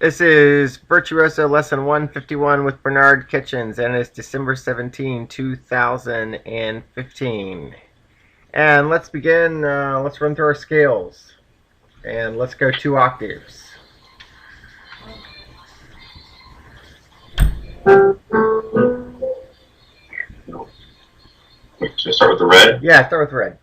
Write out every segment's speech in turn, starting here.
This is Virtuoso Lesson 151 with Bernard Kitchens, and it's December 17, 2015. And let's begin. Let's run through our scales. And let's go 2 octaves. Should I start with the red? Yeah, start with red.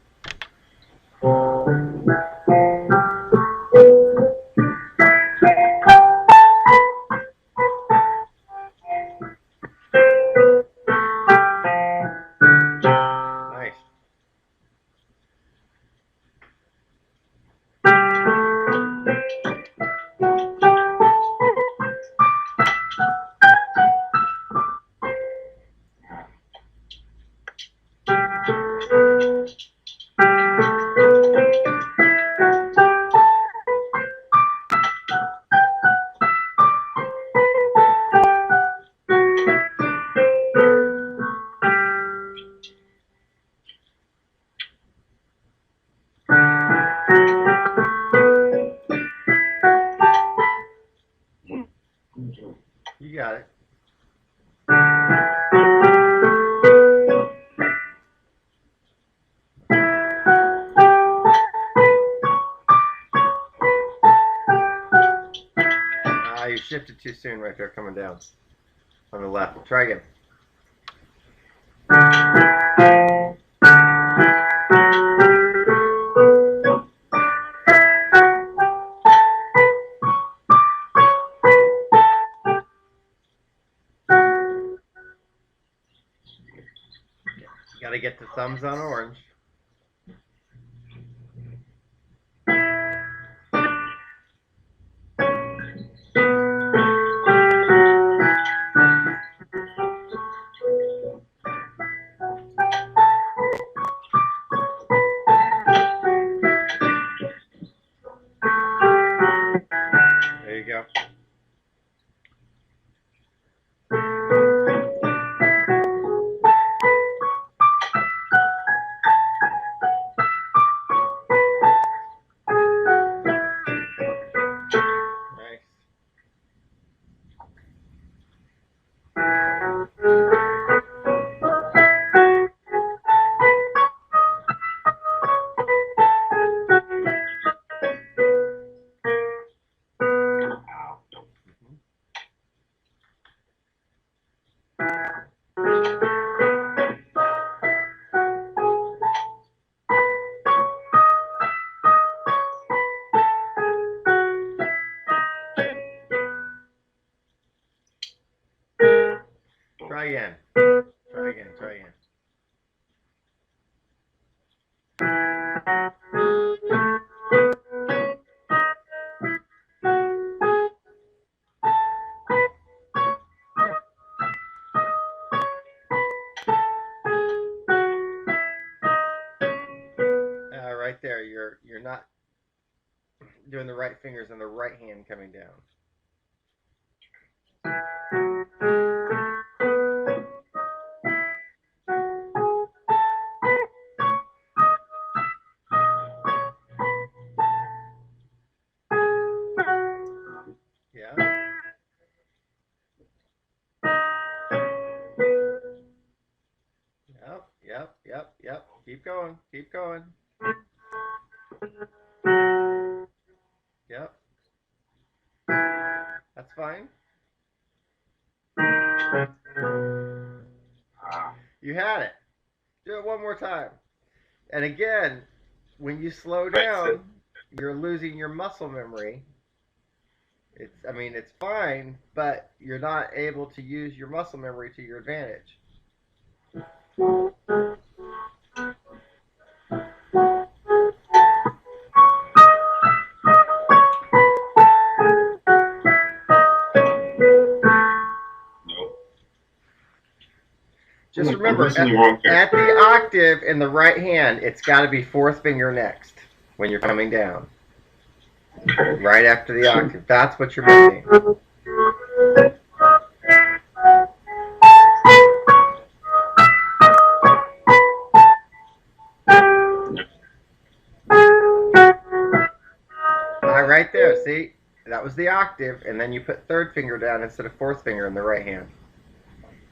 Nice. You got it. You shifted too soon right there coming down on the left. Try again. You gotta get the thumbs on orange. There you go. Try again. Try again. Try again. Right there, you're not doing the right fingers on the right hand coming down. Yeah. Yep. Keep going. Keep going. Yep. That's fine. You had it. Do it one more time. And again, when you slow down, you're losing your muscle memory. It's fine, but you're not able to use your muscle memory to your advantage. Just remember, at the octave in the right hand, it's got to be fourth finger next when you're coming down. Right after the octave. That's what you're missing. Right there, see? That was the octave, and then you put third finger down instead of fourth finger in the right hand.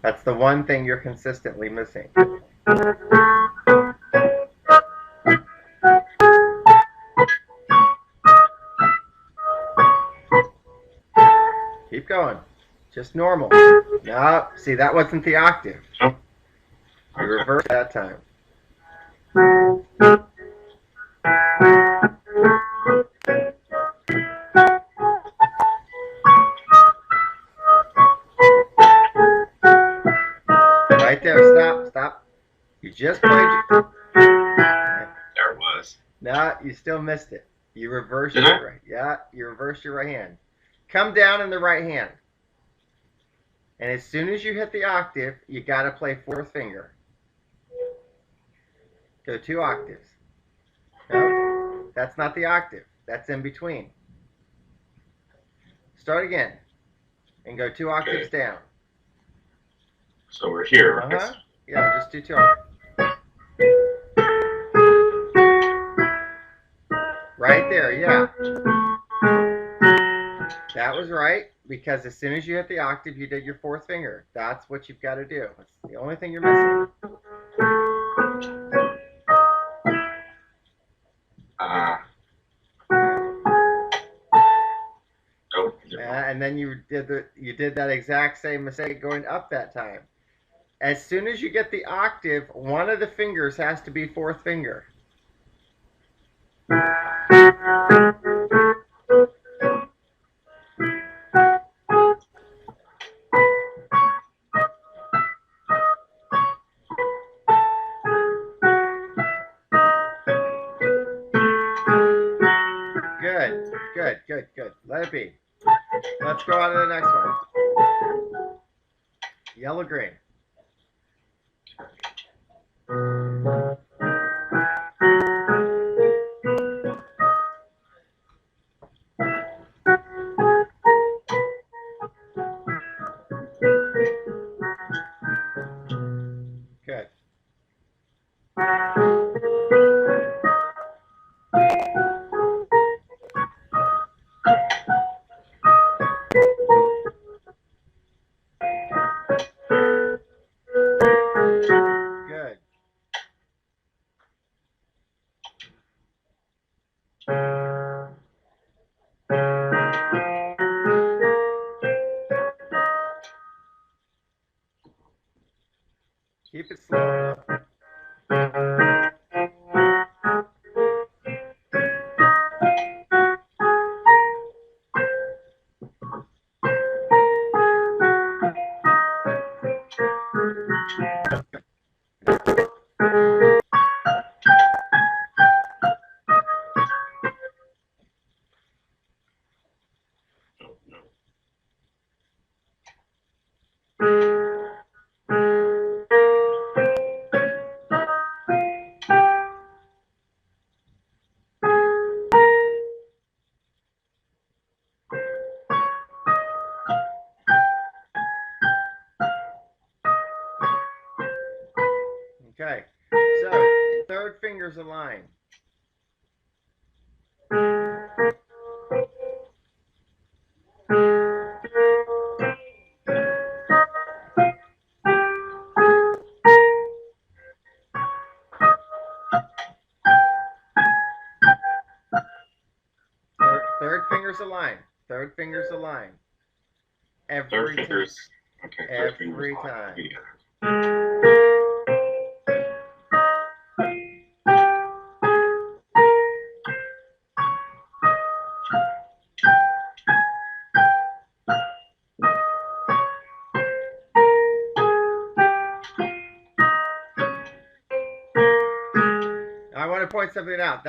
That's the one thing you're consistently missing. Keep going. Just normal. No, see, that wasn't the octave. You reversed that time. Right there. Stop. Stop. You just played. There it was. No, you still missed it. You reversed your right. Yeah, you reversed your right hand. Come down in the right hand. And as soon as you hit the octave, you got to play fourth finger. Go 2 octaves. No, that's not the octave. That's in between. Start again. And go 2 octaves down. So we're here, right? Uh-huh. Yeah, just do 2 octaves. Right there, yeah. That was right, because as soon as you hit the octave, you did your fourth finger. That's what you've got to do. That's the only thing you're missing. And then you did that exact same mistake going up that time. As soon as you get the octave, one of the fingers has to be fourth finger. Good. Let it be. Let's go on to the next one. Yellow, green. Good. Good. Keep it slow. Okay, so third finger's aligned. Third finger's aligned. Third finger's aligned. Every time. Okay. Every time. I want to point something out.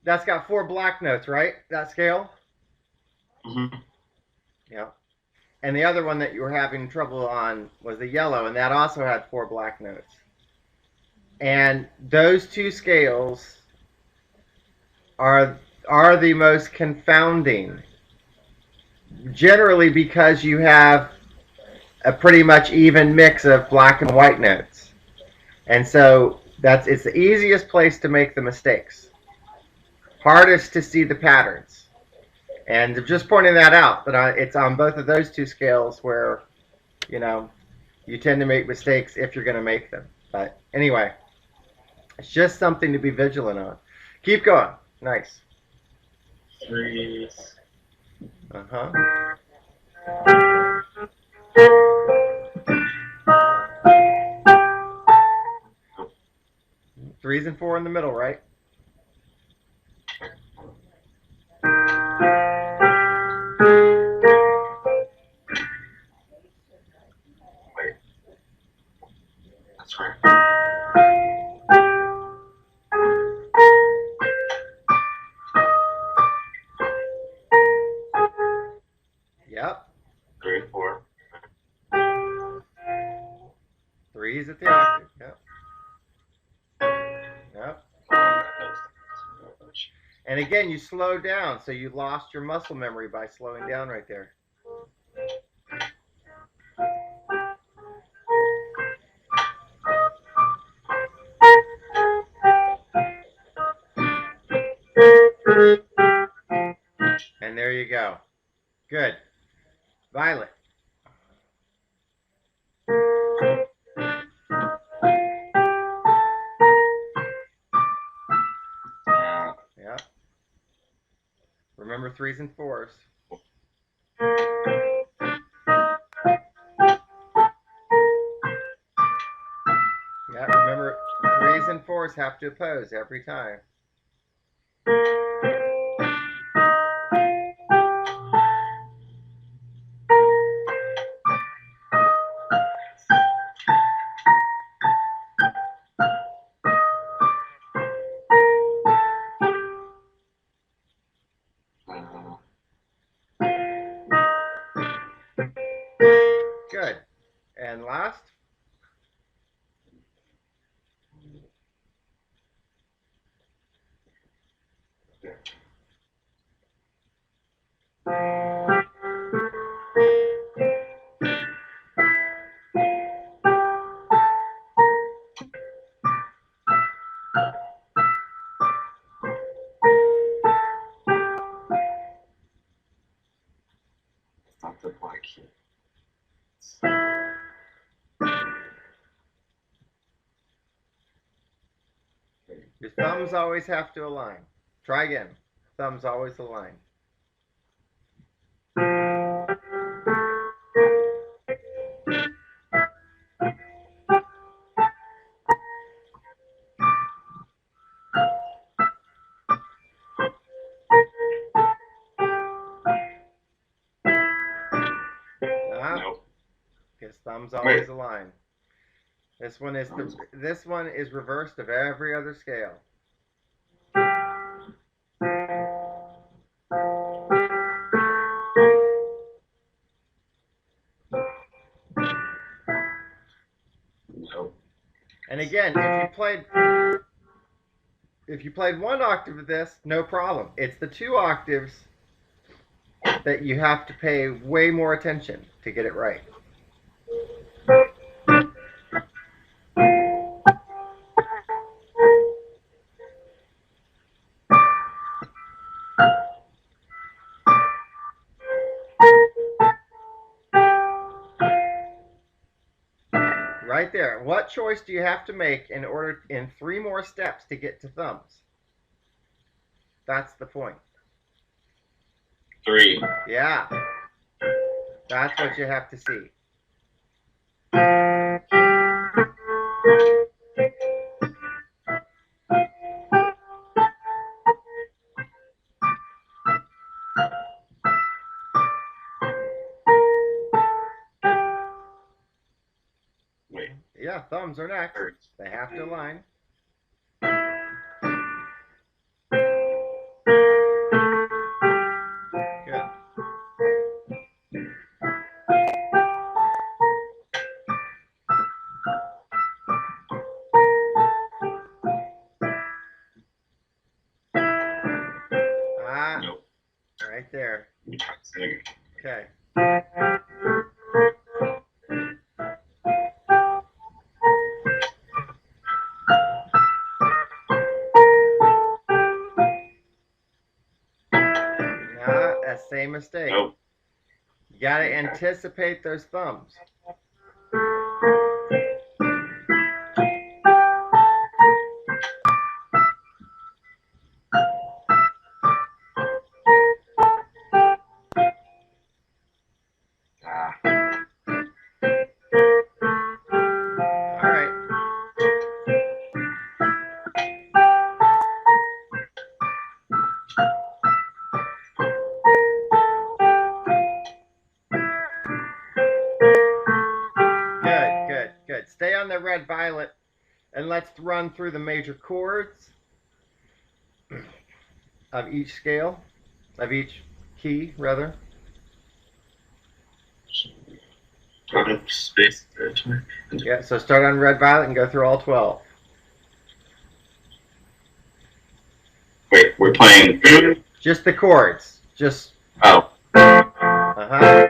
That's got 4 black notes, right? That scale? Mm-hmm. Yeah. And the other one that you were having trouble on was the yellow, and that also had 4 black notes. And those 2 scales are the most confounding, generally because you have a pretty much even mix of black and white notes. And so it's the easiest place to make the mistakes. hardest to see the patterns. And just pointing that out, that it's on both of those two scales where, you know, you tend to make mistakes if you're going to make them. But anyway, it's just something to be vigilant on. Keep going. Nice. Threes. Uh-huh. Threes and four in the middle, right? Wait. That's right. Yep. 3 and 4. Threes at the octave. Yep. Yep. And again, you slow down, so you lost your muscle memory by slowing down right there. And there you go. Good. Violet. Yeah. Remember threes and fours. Yeah, remember threes and fours have to oppose every time. Good. And last? It's not the black key. Your thumbs always have to align. Try again. Thumbs always align. Nope. Because thumbs always align. This one is reversed of every other scale. Nope. And again, if you played one octave of this, no problem. It's the two octaves that you have to pay way more attention to get it right. Right there. What choice do you have to make in 3 more steps to get to thumbs? That's the point. 3. Yeah. That's what you have to see. Wait. Yeah, thumbs are next. They have to align. Good. Nope. Right there. Okay. That same mistake. Nope. You got to anticipate those thumbs. All right. Good. Stay on the red violet, and let's run through the major chords of each scale, of each key, rather. Space. Yeah, so start on red violet and go through all 12. Wait, we're playing. Just the chords. Just. Oh. Uh-huh.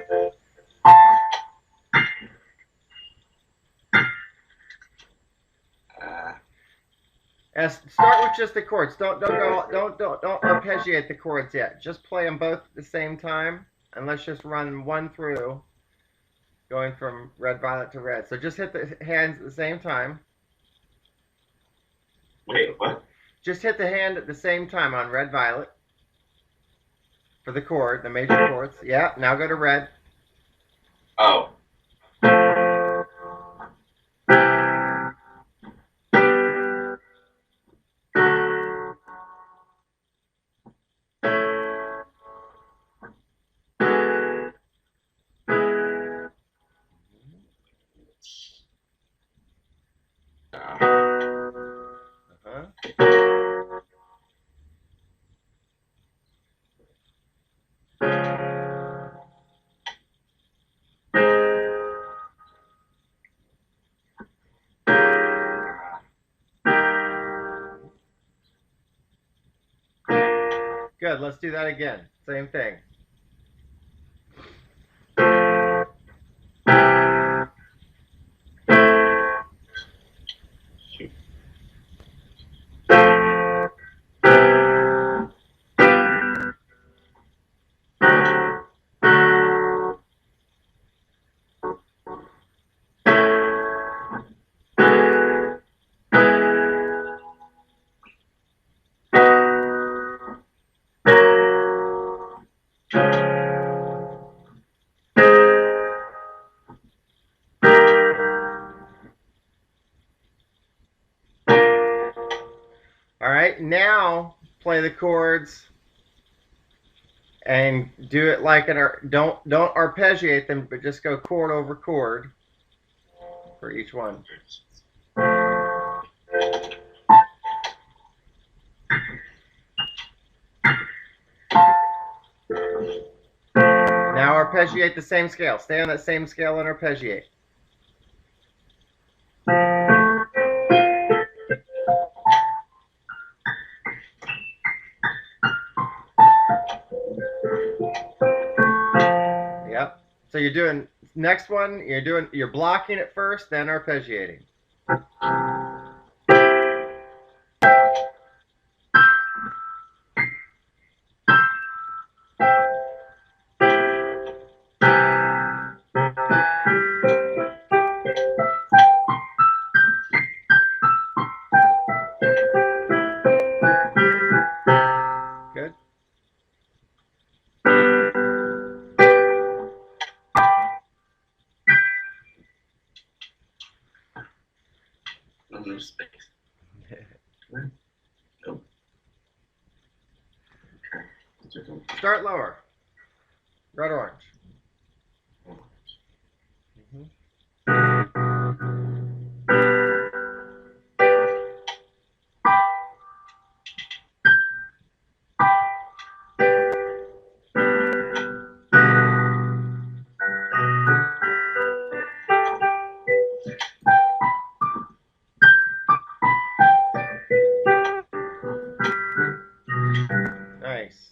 Start with just the chords. Don't arpeggiate the chords yet. Just play them both at the same time, and let's just run one through, going from red violet to red. So just hit the hands at the same time. Wait, what? Just hit the hand at the same time on red violet for the chord, the major chords. Yeah. Now go to red. Oh. Good. Let's do that again. Same thing. All right, now play the chords and do it like don't arpeggiate them, but just go chord over chord for each one. Now arpeggiate the same scale. Stay on that same scale and arpeggiate. Yep. So you're doing next one. You're blocking it first, then arpeggiating. Good. No space. Nope. Start lower. Red, orange. Nice.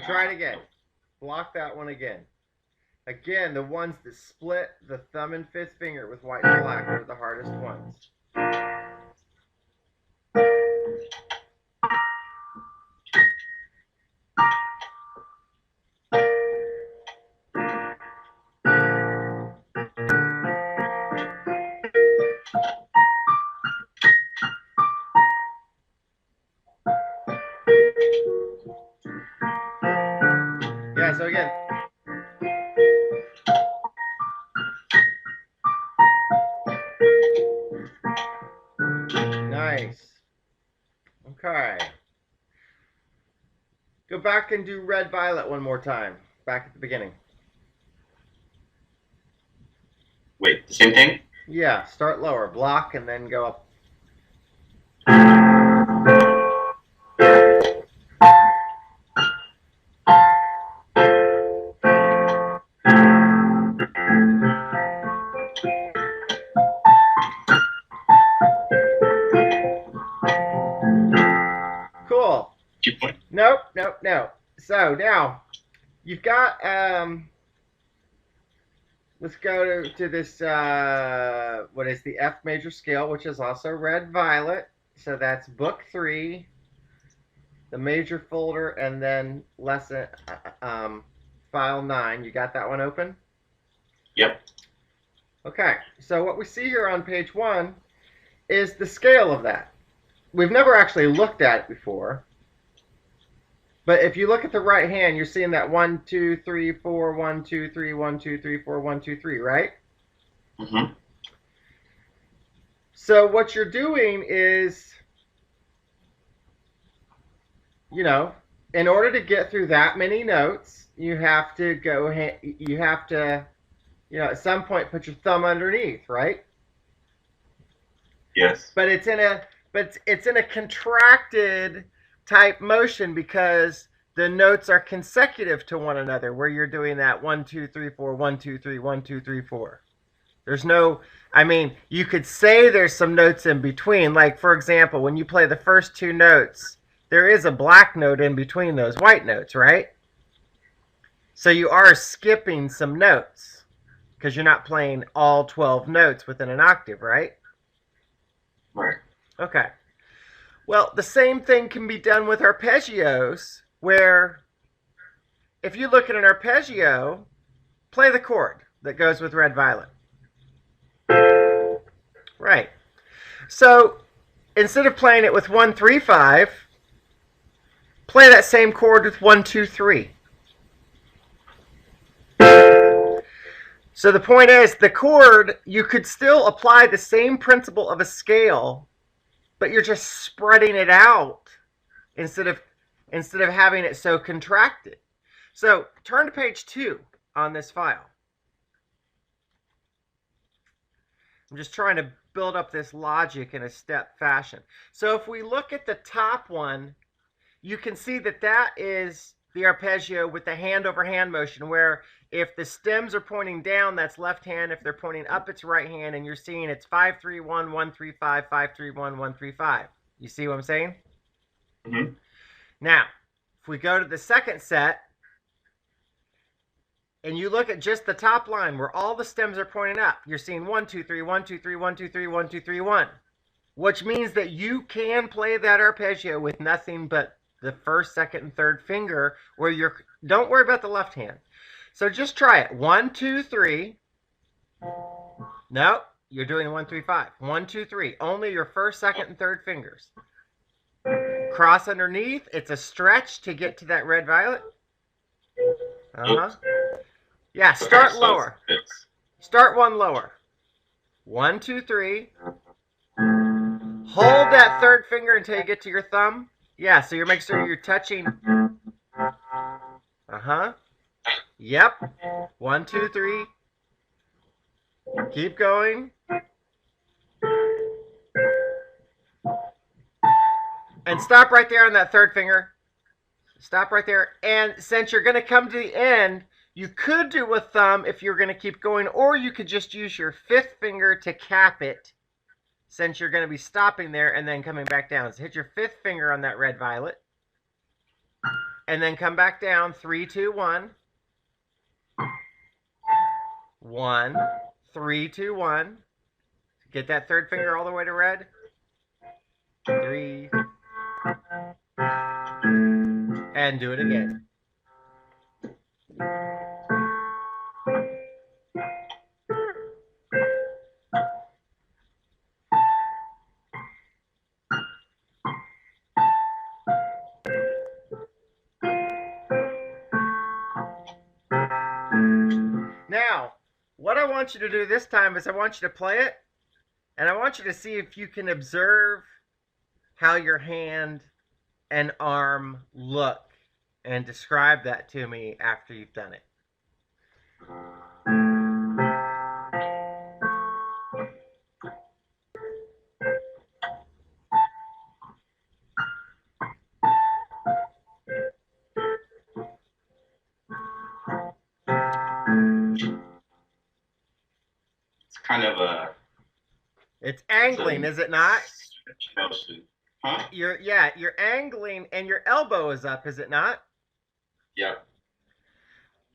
try it again. Block that one again. Again, the ones that split the thumb and fifth finger with white and black are the hardest ones. Yeah, so again. Nice. Okay. Go back and do red violet one more time. Back at the beginning. Wait, the same thing? Yeah, start lower. Block and then go up. Cool. Nope. So now you've got let's go to this what is the F major scale, which is also red violet. So that's book 3, the major folder, and then lesson file 9. You got that one open? Yep. Okay. So what we see here on page 1 is the scale of that. We've never actually looked at it before. But if you look at the right hand, you're seeing that 1, 2, 3, 4, 1, 2, 3, 1, 2, 3, 4, 1, 2, 3, right? Mm-hmm. So what you're doing is, you know, in order to get through that many notes, you have to at some point put your thumb underneath, right? Yes. But it's in a contracted type motion because the notes are consecutive to one another, where you're doing that 1, 2, 3, 4, 1, 2, 3, 1, 2, 3, 4. There's no, I mean, you could say there's some notes in between. Like, for example, when you play the first 2 notes, there is a black note in between those white notes, right? So you are skipping some notes because you're not playing all 12 notes within an octave, right? Right. Okay. Well, the same thing can be done with arpeggios, where if you look at an arpeggio, play the chord that goes with red violet. Right. So instead of playing it with 1, 3, 5, play that same chord with 1, 2, 3. So the point is, the chord, you could still apply the same principle of a scale, but you're just spreading it out instead of having it so contracted. So turn to page 2 on this file. I'm just trying to build up this logic in a step fashion. So if we look at the top one, you can see that that is the arpeggio with the hand over hand motion, where if the stems are pointing down, that's left hand. If they're pointing up, it's right hand. And you're seeing it's 5, 3, 1, 1, 3, 5, 5, 3, 1, 1, 3, 5. You see what I'm saying? Mm-hmm. Now, if we go to the second set, and you look at just the top line where all the stems are pointing up, you're seeing 1, 2, 3, 1, 2, 3, 1, 2, 3, 1, 2, 3, 1. Which means that you can play that arpeggio with nothing but the first, second, and third finger, where you're, don't worry about the left hand. So just try it. 1, 2, 3. No, you're doing 1, 3, 5. 1, 2, 3. Only your first, second, and third fingers. Cross underneath. It's a stretch to get to that red violet. Yeah, start lower. Start 1 lower. 1, 2, 3. Hold that third finger until you get to your thumb. Yeah, so you make sure you're touching. Yep. 1, 2, 3. Keep going. And stop right there on that third finger. Stop right there. And since you're going to come to the end, you could do a thumb if you're going to keep going, or you could just use your fifth finger to cap it, since you're going to be stopping there and then coming back down. So hit your fifth finger on that red violet. And then come back down. 3, 2, 1. 1, 3, 2, 1. Get that third finger all the way to red. 3. And do it again. Now, what I want you to do this time is I want you to play it, and I want you to see if you can observe how your hand and arm look, and describe that to me after you've done it. It's kind of a... It's angling, is it not? Huh? You're angling, and your elbow is up, is it not? Yep.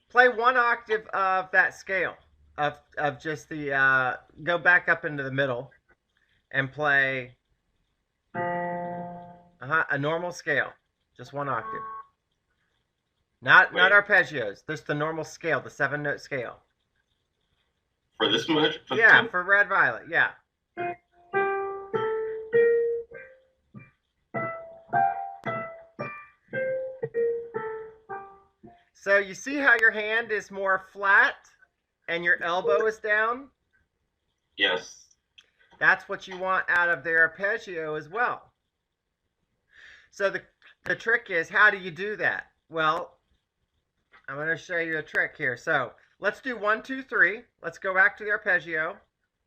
Play one octave of that scale, of just the, go back up into the middle, and play a normal scale, just one octave. Not arpeggios, just the normal scale, the 7-note scale. For this much? Yeah, for red, violet, yeah. So you see how your hand is more flat and your elbow is down? Yes. That's what you want out of the arpeggio as well. So the trick is, how do you do that? Well, I'm going to show you a trick here. So let's do 1, 2, 3. Let's go back to the arpeggio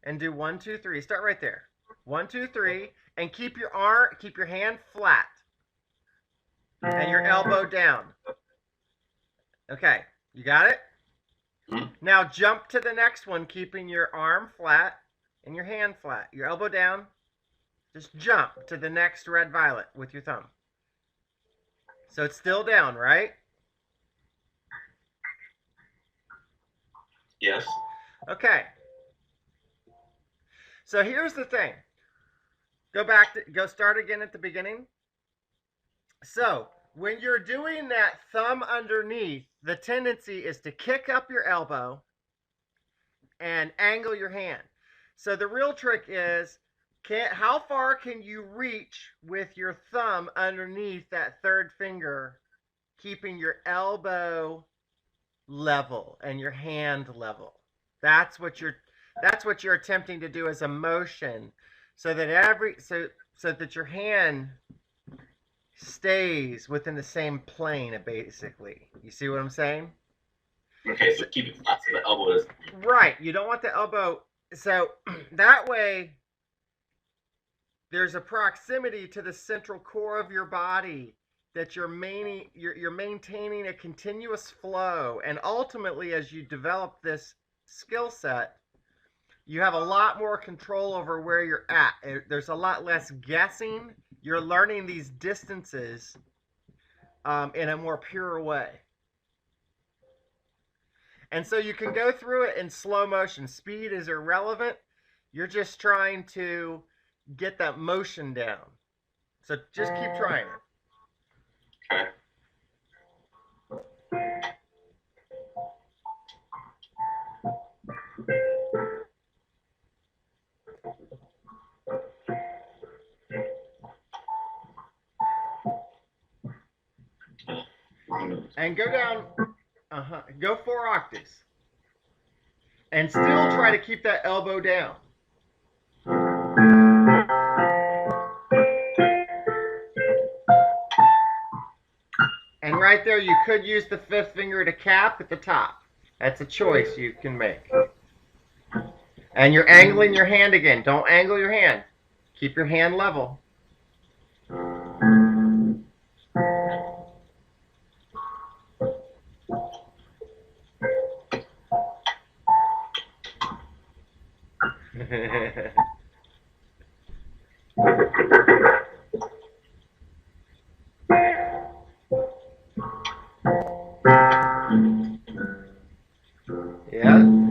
and do 1, 2, 3. Start right there. 1, 2, 3, and keep your hand flat and your elbow down. Okay, you got it? Mm-hmm. Now jump to the next one, keeping your arm flat and your hand flat. Your elbow down. Just jump to the next red violet with your thumb. So it's still down, right? Yes. Okay. So here's the thing. Go start again at the beginning. So when you're doing that thumb underneath, the tendency is to kick up your elbow and angle your hand. So the real trick is, how far can you reach with your thumb underneath that third finger, keeping your elbow level and your hand level? That's what you're attempting to do as a motion, so that your hand stays within the same plane, basically. You see what I'm saying? Okay, so keep it flat so the elbow is... Right. You don't want the elbow... So that way, there's a proximity to the central core of your body that you're maintaining a continuous flow. And ultimately, as you develop this skill set, you have a lot more control over where you're at. There's a lot less guessing. You're learning these distances in a more pure way. And so you can go through it in slow motion. Speed is irrelevant. You're just trying to get that motion down. So just keep trying it. Okay. And go down, go 4 octaves. And still try to keep that elbow down. And right there, you could use the 5th finger to cap at the top. That's a choice you can make. And you're angling your hand again. Don't angle your hand. Keep your hand level. Yeah.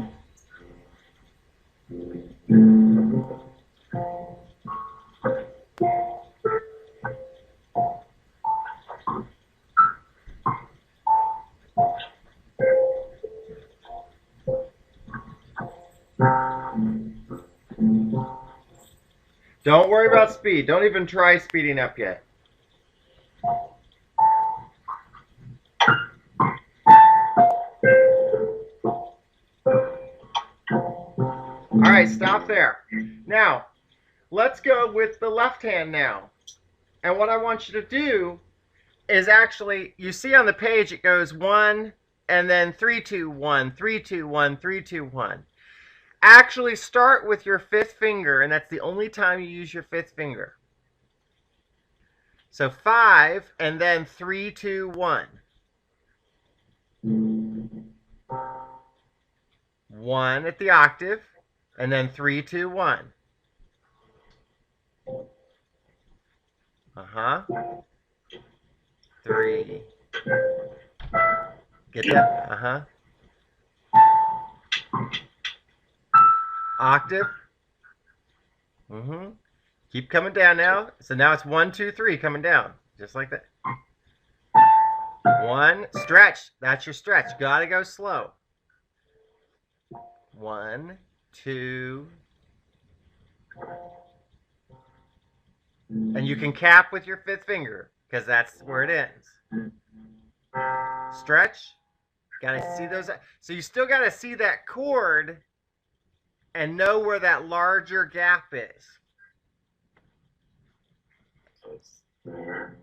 Don't worry about speed. Don't even try speeding up yet. All right, stop there. Now, let's go with the left hand now. And what I want you to do is actually, you see on the page it goes 1 and then 3 2 1 3 2 1 3 2 1. Actually start with your fifth finger, and that's the only time you use your fifth finger. So 5 and then 3 2 1. 1 at the octave and then 3 2 1. Uh-huh. 3. Get that? Uh-huh. Octave. Mm-hmm. Keep coming down now. So now it's 1 2 3 coming down. Just like that. 1. Stretch. That's your stretch. Gotta go slow. 1 2. And you can cap with your fifth finger because that's where it ends. Stretch. Gotta see those. So you still gotta see that chord and know where that larger gap is. So it's there.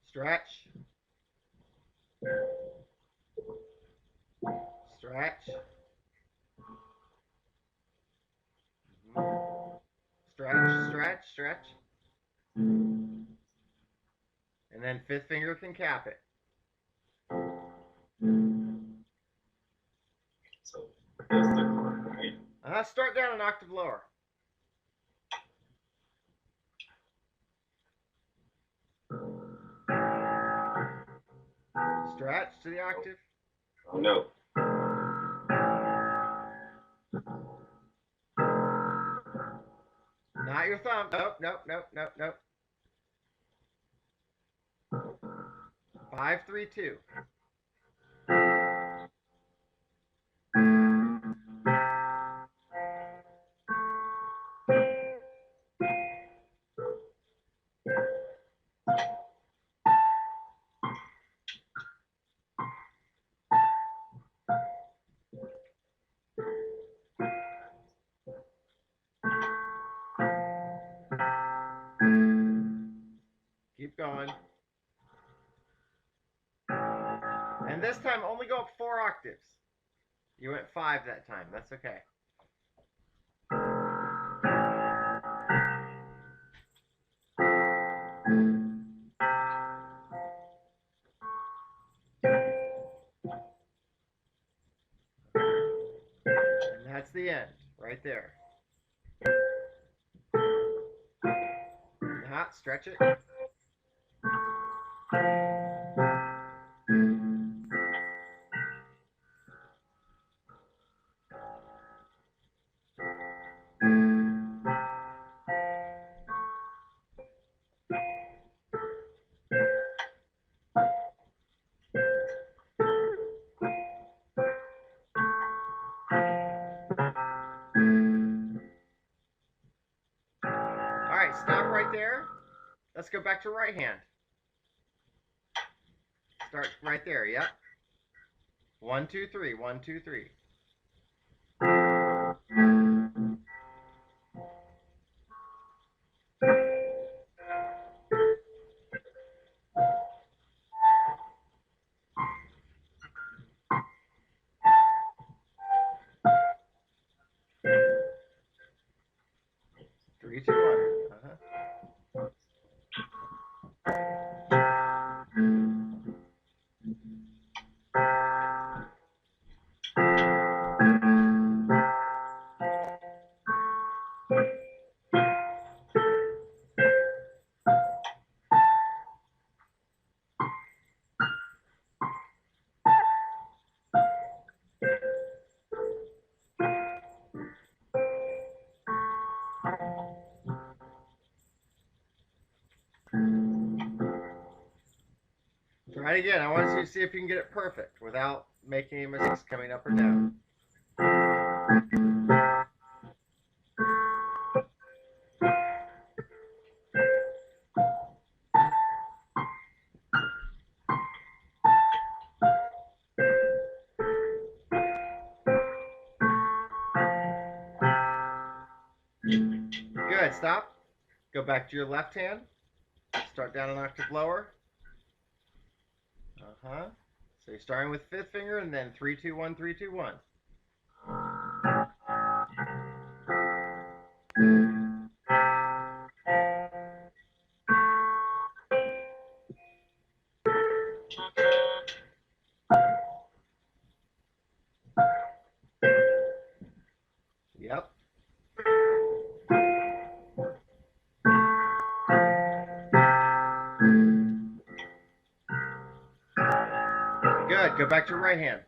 Stretch. Stretch. Stretch, stretch, stretch. And then fifth finger can cap it. So that's the chord, right? Start down an octave lower. Stretch to the octave. Oh no. Not your thumb. Nope, nope, nope, nope, nope. 5 3 2. Keep going. And this time only go up 4 octaves. You went 5 that time. That's okay. And that's the end, right there. Stretch it. All right, stop right there. Let's go back to right hand. Start right there, yep. 1 2 3, 1 2 3. Three, two, one. And again, I want you to see if you can get it perfect without making any mistakes coming up or down. Good, stop. Go back to your left hand. Start down an octave lower. So you're starting with fifth finger and then 3, 2, 1, 3, 2, 1. Yep. Good. Go back to your right hand.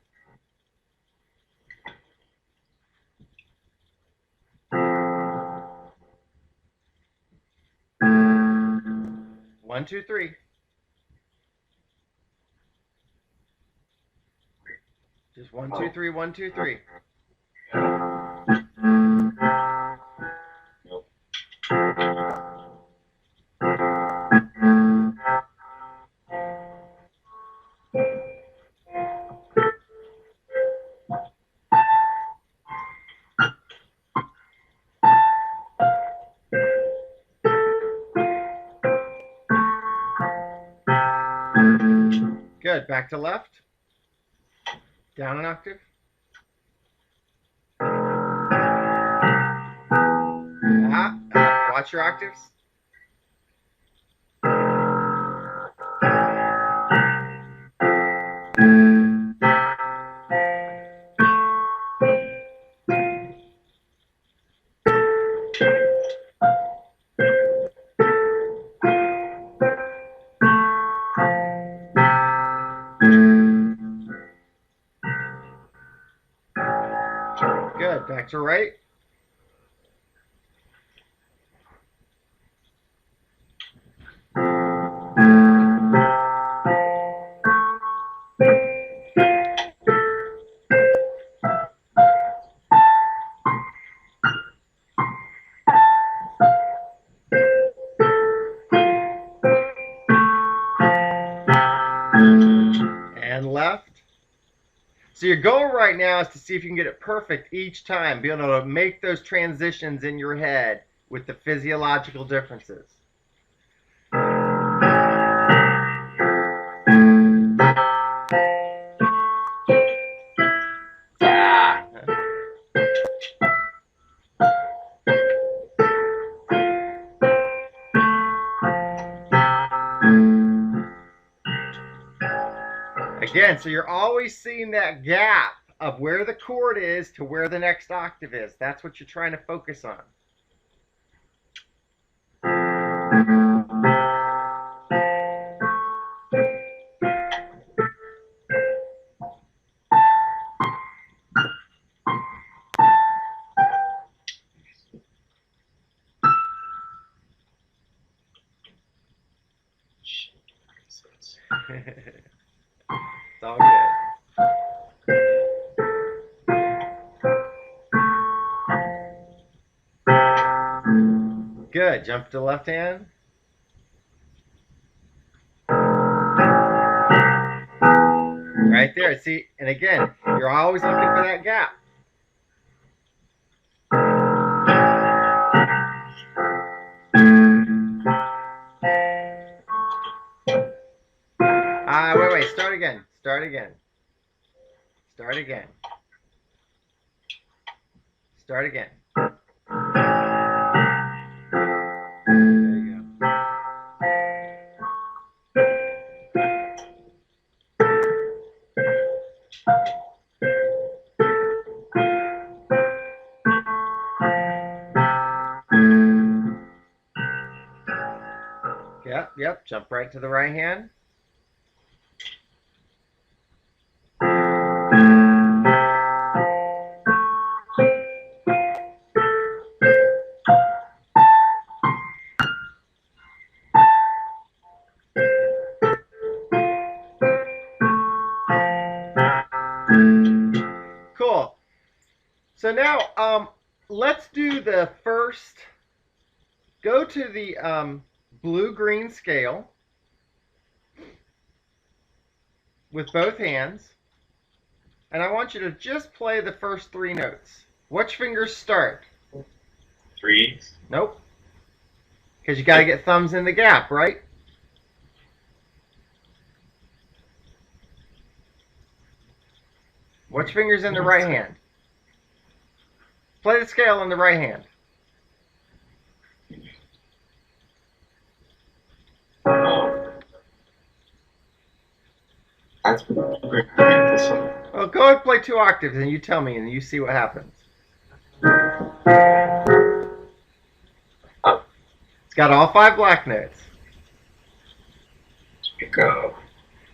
One, two, three. Just 1, 2, 3, 1, 2, 3. Good. Back to left. Down an octave. Watch your octaves. Good. Back to right. And left. So your goal right now is to see if you can get it perfect each time, be able to make those transitions in your head with the physiological differences. Again, so you're always seeing that gap of where the chord is to where the next octave is. That's what you're trying to focus on. It's all good. Good. Jump to the left hand. Right there. See, and again, you're always looking for that gap. Wait. Start again. Start again. Start again. Start again. There you go. Yep. Jump right to the right hand. So now, let's do the first. Go to the blue-green scale with both hands, and I want you to just play the first 3 notes. Which fingers start? 3s. Nope. Because you got to get thumbs in the gap, right? Which finger's in the right hand? Play the scale in the right hand. Oh. That's pretty hard, this one. Well, go and play 2 octaves, and you tell me, and you see what happens. Oh. It's got all 5 black notes. Here we go.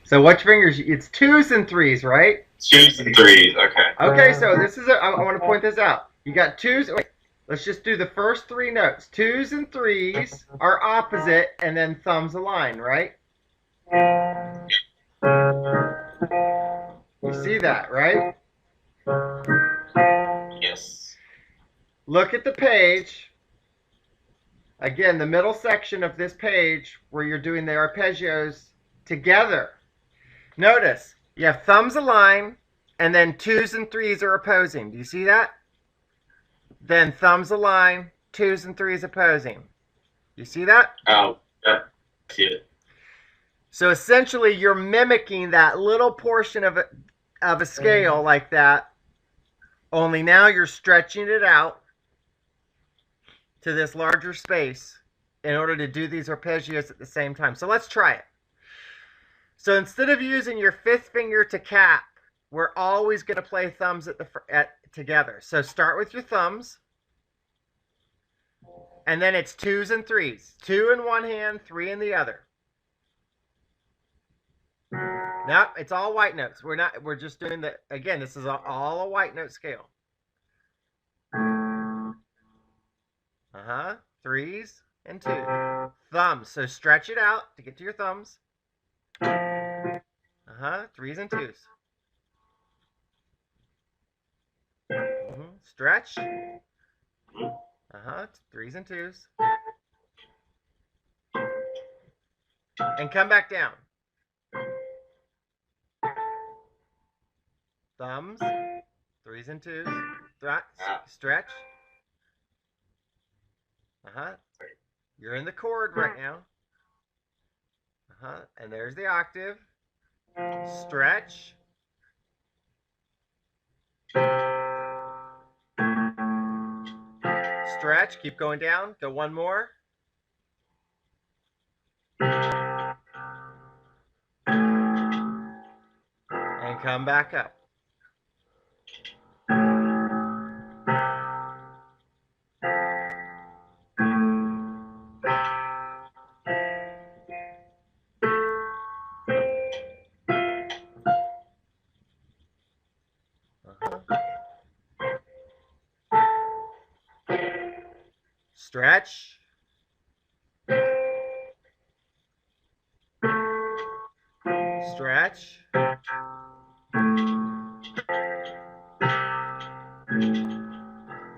So which fingers? It's 2s and 3s, right? 2s and 3s, okay. Okay, so this is I want to point this out. You got 2s. Wait, let's just do the first 3 notes. 2s and 3s are opposite, and then thumbs align, right? You see that, right? Yes. Look at the page. Again, the middle section of this page where you're doing the arpeggios together. Notice, you have thumbs align, and then 2s and 3s are opposing. Do you see that? Then thumbs align, 2s and 3s opposing. You see that? Oh, yeah. I see it. So essentially, you're mimicking that little portion of a scale like that, only now you're stretching it out to this larger space in order to do these arpeggios at the same time. So let's try it. So instead of using your 5th finger to cap, we're always going to play thumbs together. So start with your thumbs, and then it's 2s and 3s. 2 in one hand, 3 in the other. No, it's all white notes. We're just doing the, again, this is all a white note scale. 3s and 2s. Thumbs. So stretch it out to get to your thumbs. 3s and 2s. Stretch. 3s and 2s. And come back down. Thumbs. 3s and 2s. Stretch. You're in the chord right now. And there's the octave. Stretch. Stretch. Keep going down. Go one more. And come back up. Stretch. Stretch.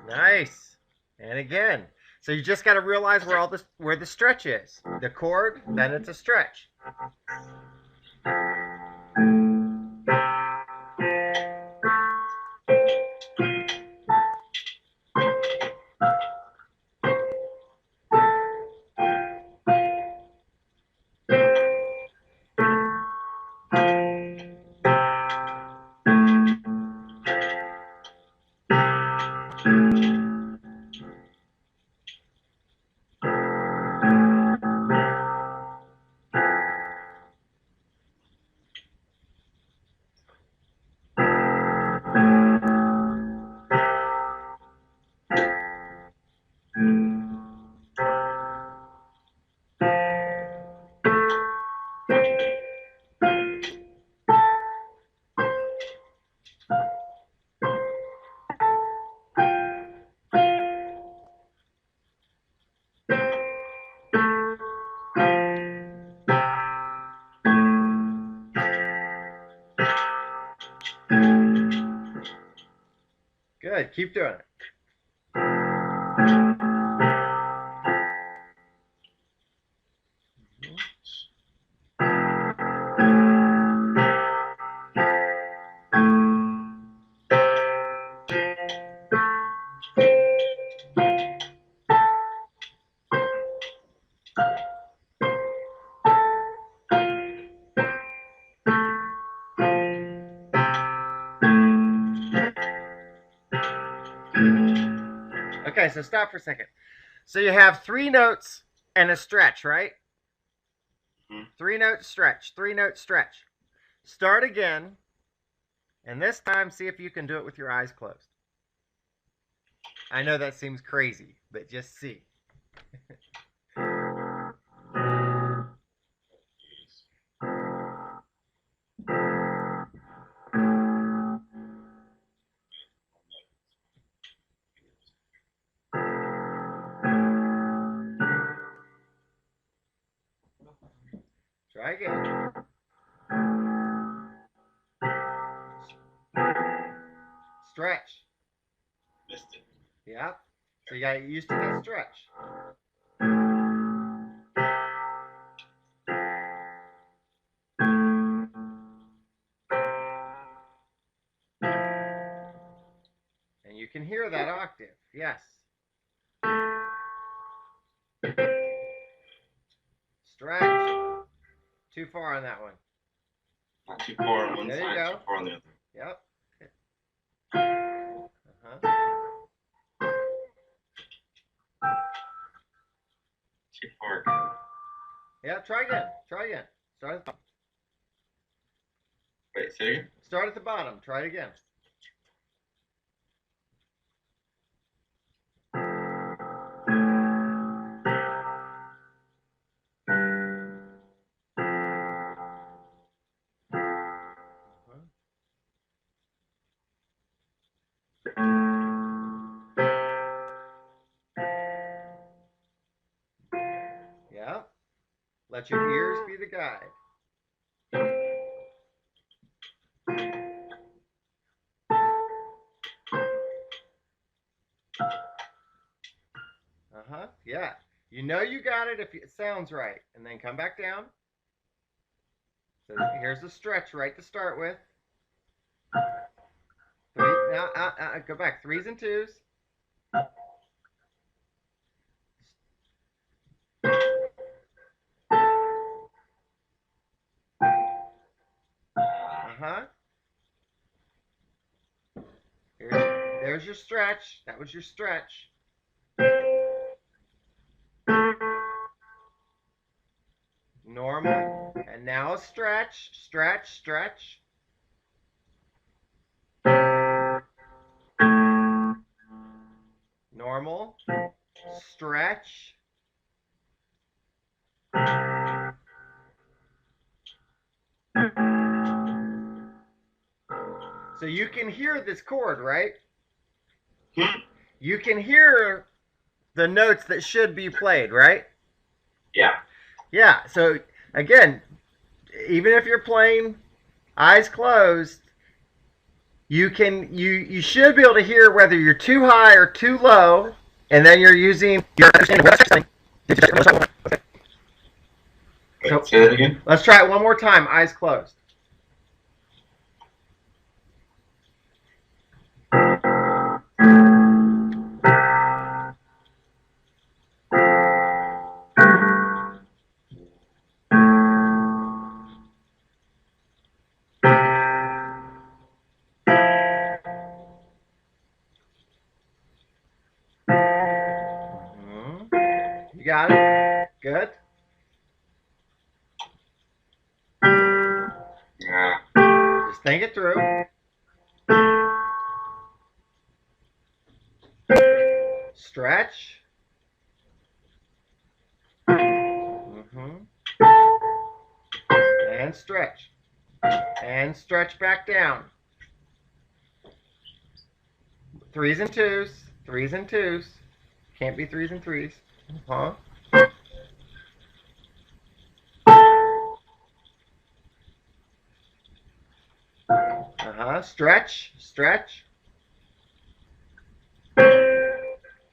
Nice. And again. So you just got to realize where the stretch is. The chord, then it's a stretch. Good. Keep doing it. Okay, so stop for a second. So you have 3 notes and a stretch, right? 3-note stretch, 3-note stretch. Start again, and this time see if you can do it with your eyes closed. I know that seems crazy, but just see. Try again. Stretch. Missed it. Yeah. So you got to get used to that stretch. And you can hear that octave. Yes. Stretch. Too far on that one. Not too far on one There you side, go. too far on the other. Yep. Uh-huh. Too far. Yeah, try again. Try again. Start at the bottom. Wait, say it again? Start at the bottom. Try it again. Yeah. Let your ears be the guide. Uh-huh. Yeah. You know you got it if it sounds right. And then come back down. So here's the stretch right to start with. Go back. 3s and 2s. Uh-huh. There's your stretch. That was your stretch. Normal. And now a stretch. Stretch, stretch. Normal. Stretch. So you can hear this chord, right? You can hear the notes that should be played, right? Yeah. Yeah. So again, even if you're playing eyes closed, you should be able to hear whether you're too high or too low, and then you're using your understanding of what's saying. Okay. So Say that again? Let's try it one more time, eyes closed. You got it? Good. Yeah. Just think it through. Stretch. And stretch. And stretch back down. 3s and 2s. 3s and 2s. Can't be 3s and 3s. Uh-huh. Uh-huh. Stretch. Stretch.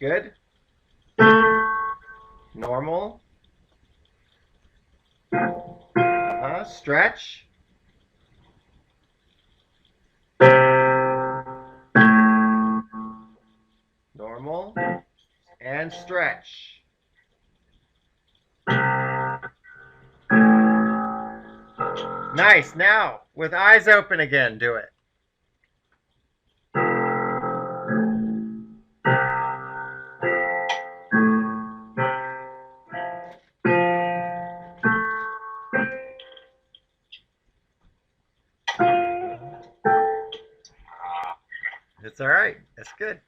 Good. Normal. Stretch. Normal. And stretch. Nice. Now, with eyes open again, do it. It's all right. That's good.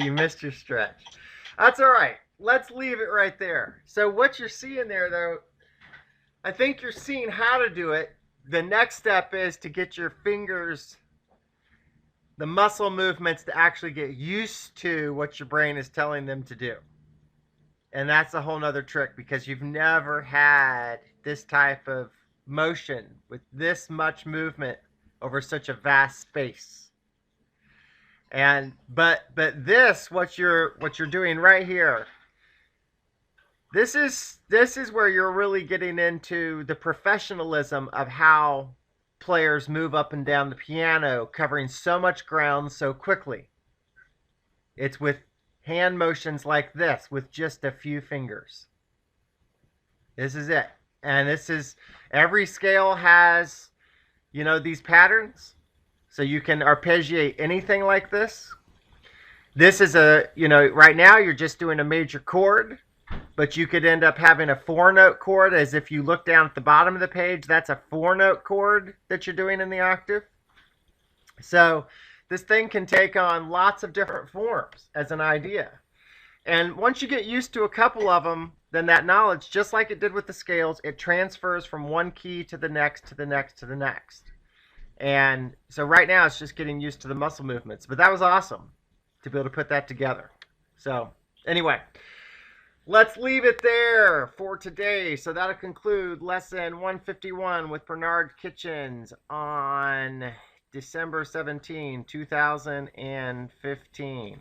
You missed your stretch. That's all right. Let's leave it right there. So what you're seeing there, though, I think you're seeing how to do it. The next step is to get your fingers, the muscle movements, to actually get used to what your brain is telling them to do. And that's a whole nother trick, because you've never had this type of motion with this much movement over such a vast space. And but this, what you're doing right here, this is where you're really getting into the professionalism of how players move up and down the piano, covering so much ground so quickly. It's with hand motions like this, with just a few fingers. This is it. And this is, every scale has, you know, these patterns. So you can arpeggiate anything like this. This is a, you know, right now you're just doing a major chord, but you could end up having a 4-note chord. As if you look down at the bottom of the page, that's a 4-note chord that you're doing in the octave. So this thing can take on lots of different forms as an idea. And once you get used to a couple of them, then that knowledge, just like it did with the scales, it transfers from one key to the next, to the next, to the next. And so right now it's just getting used to the muscle movements. But that was awesome to be able to put that together. So anyway, let's leave it there for today. So that'll conclude lesson 151 with Bernard Kitchens on December 17, 2015.